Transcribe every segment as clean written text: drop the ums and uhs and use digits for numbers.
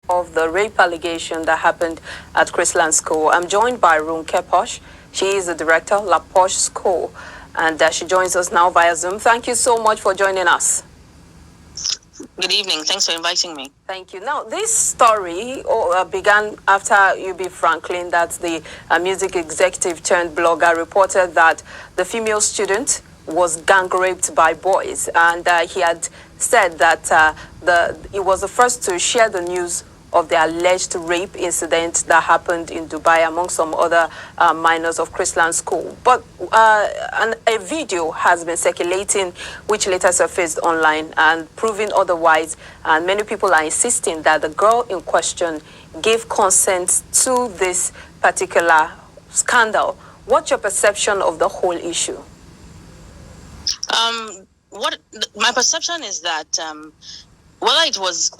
of the rape allegation that happened at Chrisland School. I'm joined by RonkePosh. She is the director, La Posh School, and she joins us now via Zoom. Thank you so much for joining us. Good evening. Thanks for inviting me. Thank you. Now, this story began after UB Franklin, that's the music executive turned blogger, reported that the female student was gang raped by boys, and he had said that he was the first to share the news of the alleged rape incident that happened in Dubai among some other minors of Chrisland School. But a video has been circulating which later surfaced online and proving otherwise, and many people are insisting that the girl in question gave consent to this particular scandal. What's your perception of the whole issue? My perception is that whether it was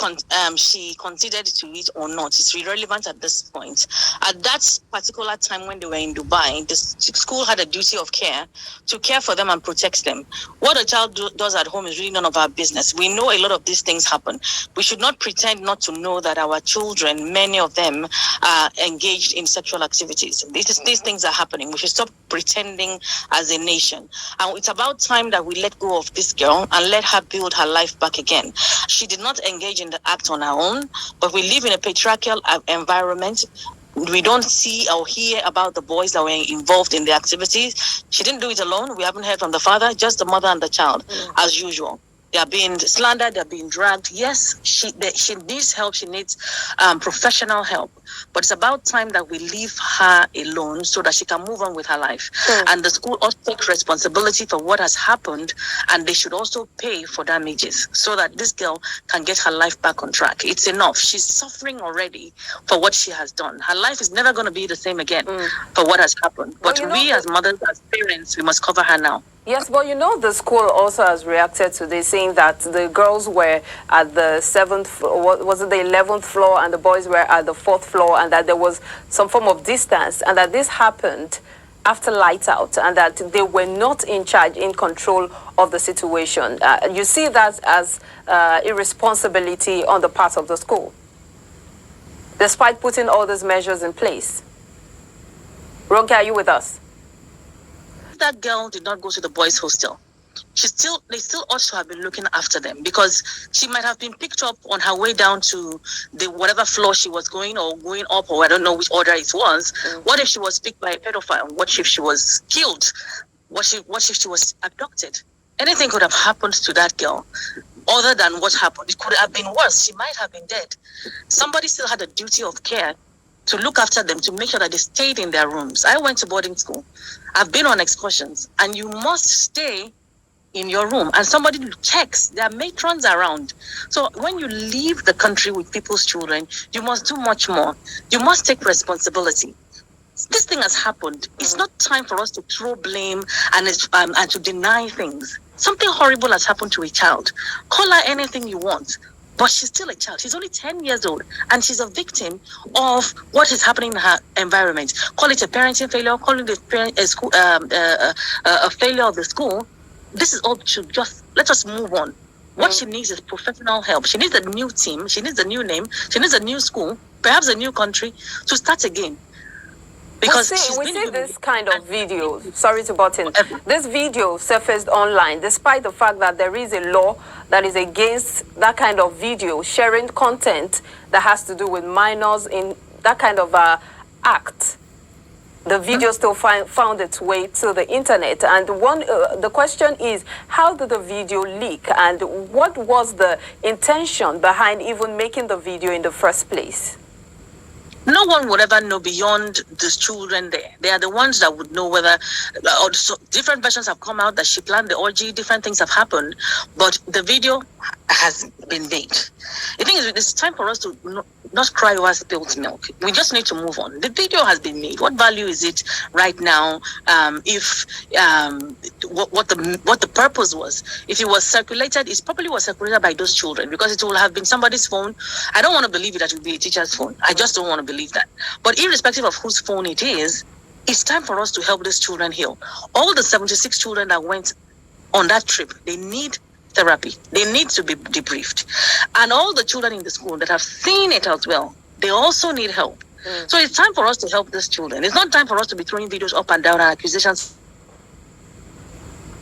she considered to it or not, it's irrelevant at this point. At that particular time when they were in Dubai, the school had a duty of care to care for them and protect them. What a child does at home is really none of our business. We know a lot of these things happen. We should not pretend not to know that our children, many of them, are engaged in sexual activities. These things are happening. We should stop pretending as a nation. And it's about time that we let go of this girl and let her build her life back again. She did not engage in the act on her own, but we live in a patriarchal environment. We don't see or hear about the boys that were involved in the activities. She didn't do it alone. We haven't heard from the father, just the mother and the child, as usual. They are being slandered, they are being dragged. Yes, she needs help, she needs professional help. But it's about time that we leave her alone so that she can move on with her life. And the school also take responsibility for what has happened, and they should also pay for damages so that this girl can get her life back on track. It's enough. She's suffering already for what she has done. Her life is never going to be the same again for what has happened. But we as mothers, as parents, we must cover her now. Yes, but the school also has reacted to this, saying that the girls were at the 7th, was it the 11th floor, and the boys were at the 4th floor, and that there was some form of distance, and that this happened after light out, and that they were not in charge, in control of the situation. You see that as irresponsibility on the part of the school, despite putting all these measures in place. Ronke, are you with us? That girl did not go to the boys' hostel. They still ought to have been looking after them, because she might have been picked up on her way down to the whatever floor she was going, or going up, or I don't know which order it was. What if she was picked by a pedophile? What if she was killed? What if she was abducted? Anything could have happened to that girl other than what happened. It could have been worse. She might have been dead. Somebody still had a duty of care to look after them, to make sure that they stayed in their rooms. I went to boarding school. I've been on excursions, and you must stay in your room, and somebody checks. There are matrons around. So when you leave the country with people's children, you must do much more. You must take responsibility. This thing has happened. It's not time for us to throw blame and to deny things. Something horrible has happened to a child. Call her anything you want, but she's still a child. She's only 10 years old, and she's a victim of what is happening in her environment. Call it a parenting failure, call it a failure of the school. This is all to just let us move on. What she needs is professional help. She needs a new team. She needs a new name. She needs a new school, perhaps a new country, to start again. Because we see this kind of video, sorry to butt in, this video surfaced online, despite the fact that there is a law that is against that kind of video, sharing content that has to do with minors in that kind of act. The video still found its way to the internet. And the question is, how did the video leak? And what was the intention behind even making the video in the first place? No one would ever know beyond the children there. They are the ones that would know whether, different versions have come out that she planned the orgy, different things have happened, but the video has been made. The thing is, it's time for us to not cry over spilled milk. We just need to move on. The video has been made. What value is it right now? If what the purpose was? If it was circulated, it probably was circulated by those children, because it will have been somebody's phone. I don't want to believe it that it will be a teacher's phone. I just don't want to believe that. But irrespective of whose phone it is, it's time for us to help these children heal. All the 76 children that went on that trip, they need therapy. They need to be debriefed. And all the children in the school that have seen it as well, they also need help. So it's time for us to help these children. It's not time for us to be throwing videos up and down and accusations.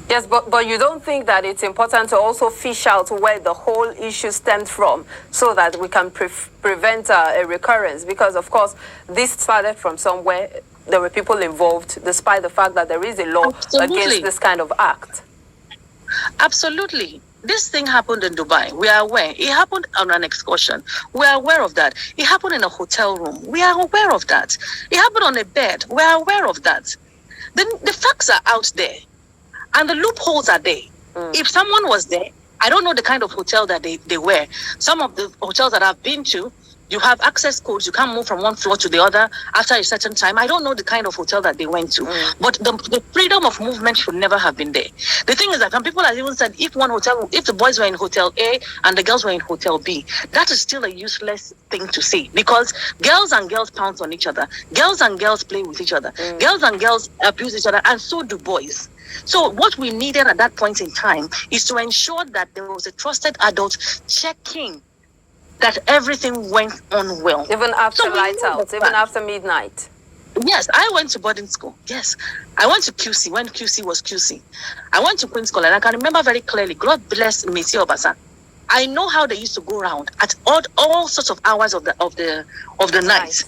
Yes, but you don't think that it's important to also fish out where the whole issue stemmed from so that we can prevent a recurrence? Because, of course, this started from somewhere. There were people involved, despite the fact that there is a law against this kind of act. Absolutely. This thing happened in Dubai. We are aware. It happened on an excursion. We are aware of that. It happened in a hotel room. We are aware of that. It happened on a bed. We are aware of that. The facts are out there. And the loopholes are there. If someone was there, I don't know the kind of hotel that they were. Some of the hotels that I've been to, you have access codes. You can't move from one floor to the other after a certain time. I don't know the kind of hotel that they went to. But the freedom of movement should never have been there. The thing is that some people have even said if the boys were in hotel A and the girls were in hotel B, that is still a useless thing to say, because girls and girls pounce on each other. Girls and girls play with each other. Girls and girls abuse each other, and so do boys. So what we needed at that point in time is to ensure that there was a trusted adult checking that everything went on well. Even after lights out, even after midnight. Yes, I went to boarding school. Yes, I went to QC when QC was QC. I went to Queen's College, and I can remember very clearly. God bless Monsieur Obasa. I know how they used to go around at all sorts of hours of the night.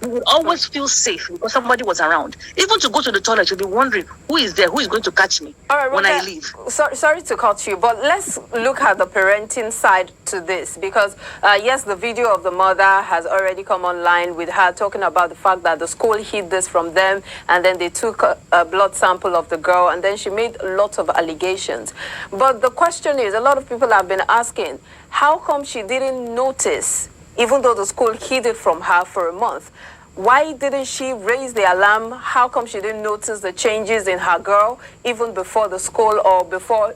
You would always feel safe because somebody was around. Even to go to the toilet, you'll be wondering who is there, who is going to catch me when I leave. Sorry to cut you, but let's look at the parenting side to this, because yes, the video of the mother has already come online with her talking about the fact that the school hid this from them, and then they took a blood sample of the girl, and then she made lots of allegations. But the question is, a lot of people have been asking, how come she didn't notice, even though the school hid it from her for a month? Why didn't she raise the alarm? How come she didn't notice the changes in her girl even before the school or before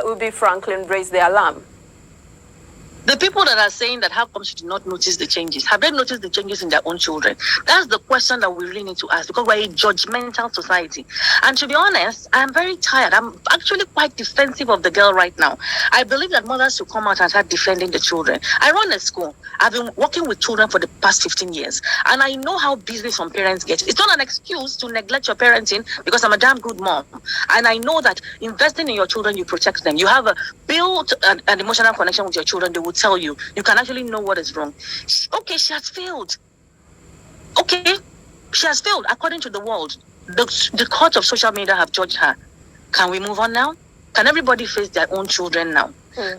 Ubi Franklin raised the alarm? The people that are saying that how come she did not notice the changes, have they noticed the changes in their own children? That's the question that we really need to ask, because we're a judgmental society. And to be honest, I'm very tired. I'm actually quite defensive of the girl right now. I believe that mothers should come out and start defending the children. I run a school. I've been working with children for the past 15 years. And I know how busy some parents get. It's not an excuse to neglect your parenting, because I'm a damn good mom. And I know that investing in your children, you protect them. You have built an emotional connection with your children. They would tell you can actually know what is wrong. Okay, she has failed. Okay, she has failed according to the world. The court of social media have judged her. Can we move on now? Can everybody face their own children now?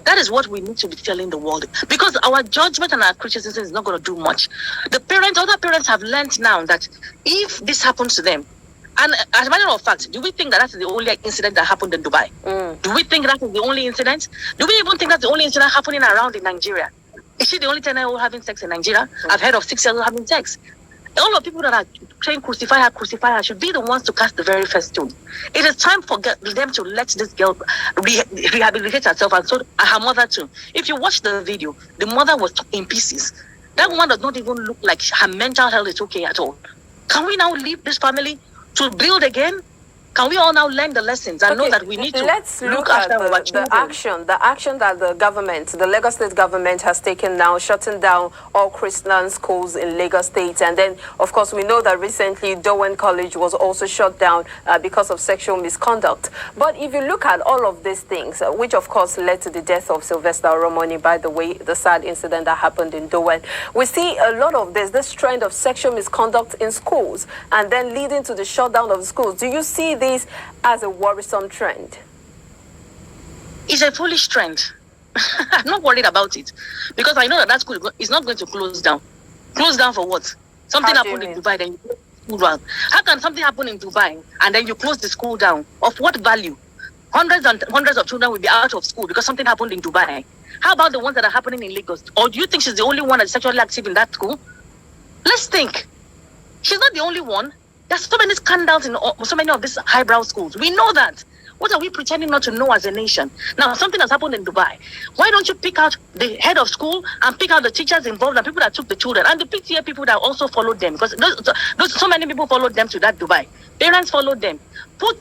That is what we need to be telling the world, because our judgment and our criticism is not going to do much. Other parents have learned now that if this happens to them, and as a matter of fact, do we think that that's the only incident that happened in Dubai? Do we think that is the only incident? Do we even think that's the only incident happening around in Nigeria? Is she the only 10-year-old having sex in Nigeria? I've heard of 6-year-olds having sex. All the people that are saying crucify her should be the ones to cast the very first stone. It is time for them to let this girl rehabilitate herself, and so her mother too. If you watch the video, the mother was in pieces. That woman does not even look like her mental health is okay at all. Can we now leave this family to build again? Can we all now learn the lessons and know that we need to look after our children? The action that the Lagos State government has taken now, shutting down all Chrisland schools in Lagos State. And then, of course, we know that recently Dowen College was also shut down because of sexual misconduct. But if you look at all of these things, which of course led to the death of Sylvester Oromoni, by the way, the sad incident that happened in Dowen, we see a lot of this trend of sexual misconduct in schools, and then leading to the shutdown of the schools. Do you see this as a worrisome trend? It's a foolish trend. I'm not worried about it, because I know that school is not going to close down. Close down for what? Something happened in Dubai, then you close the school down. How can something happen in Dubai and then you close the school down? Of what value? Hundreds and hundreds of children will be out of school because something happened in Dubai. How about the ones that are happening in Lagos? Or do you think she's the only one that's sexually active in that school? Let's think. She's not the only one. There's so many scandals in so many of these highbrow schools. We know that. What are we pretending not to know as a nation? Now, something has happened in Dubai. Why don't you pick out the head of school and pick out the teachers involved and people that took the children and the PTA people that also followed them? Because so many people followed them to that Dubai. Parents followed them.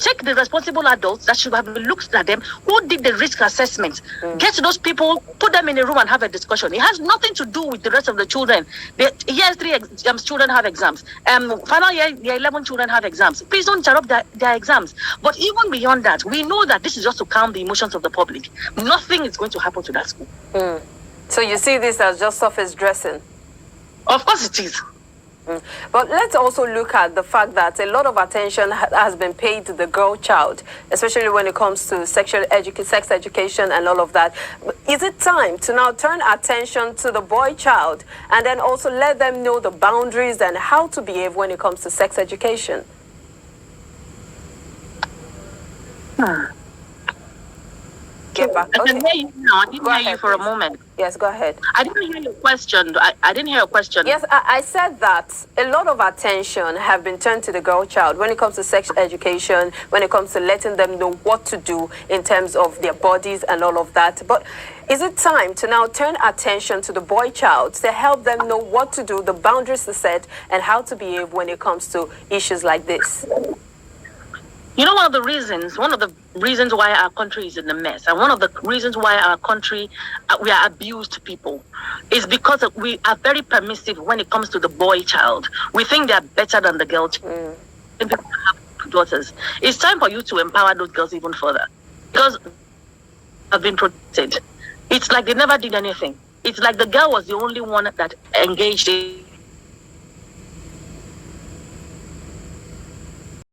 Take the responsible adults that should have looked at them. Who did the risk assessment? Get those people, put them in a room and have a discussion. It has nothing to do with the rest of the children. The year 3 children have exams. Final year 11 children have exams. Please don't interrupt their exams. But even beyond that, we know that this is just to calm the emotions of the public. Nothing is going to happen to that school. So you see this as just surface dressing? Of course it is. But let's also look at the fact that a lot of attention has been paid to the girl child, especially when it comes to sex education and all of that. Is it time to now turn attention to the boy child and then also let them know the boundaries and how to behave when it comes to sex education? Get back. I didn't hear you now. I didn't hear you for a moment. Yes, go ahead. I didn't hear your question. I didn't hear your question. Yes, I said that a lot of attention have been turned to the girl child when it comes to sex education, when it comes to letting them know what to do in terms of their bodies and all of that. But is it time to now turn attention to the boy child to help them know what to do, the boundaries to set, and how to behave when it comes to issues like this? You know, one of the reasons why our country is in a mess, and one of the reasons why our country, we are abused people, is because we are very permissive when it comes to the boy child. We think they are better than the girl child. People have daughters. It's time for you to empower those girls even further, because have been protected. It's like they never did anything. It's like the girl was the only one that engaged in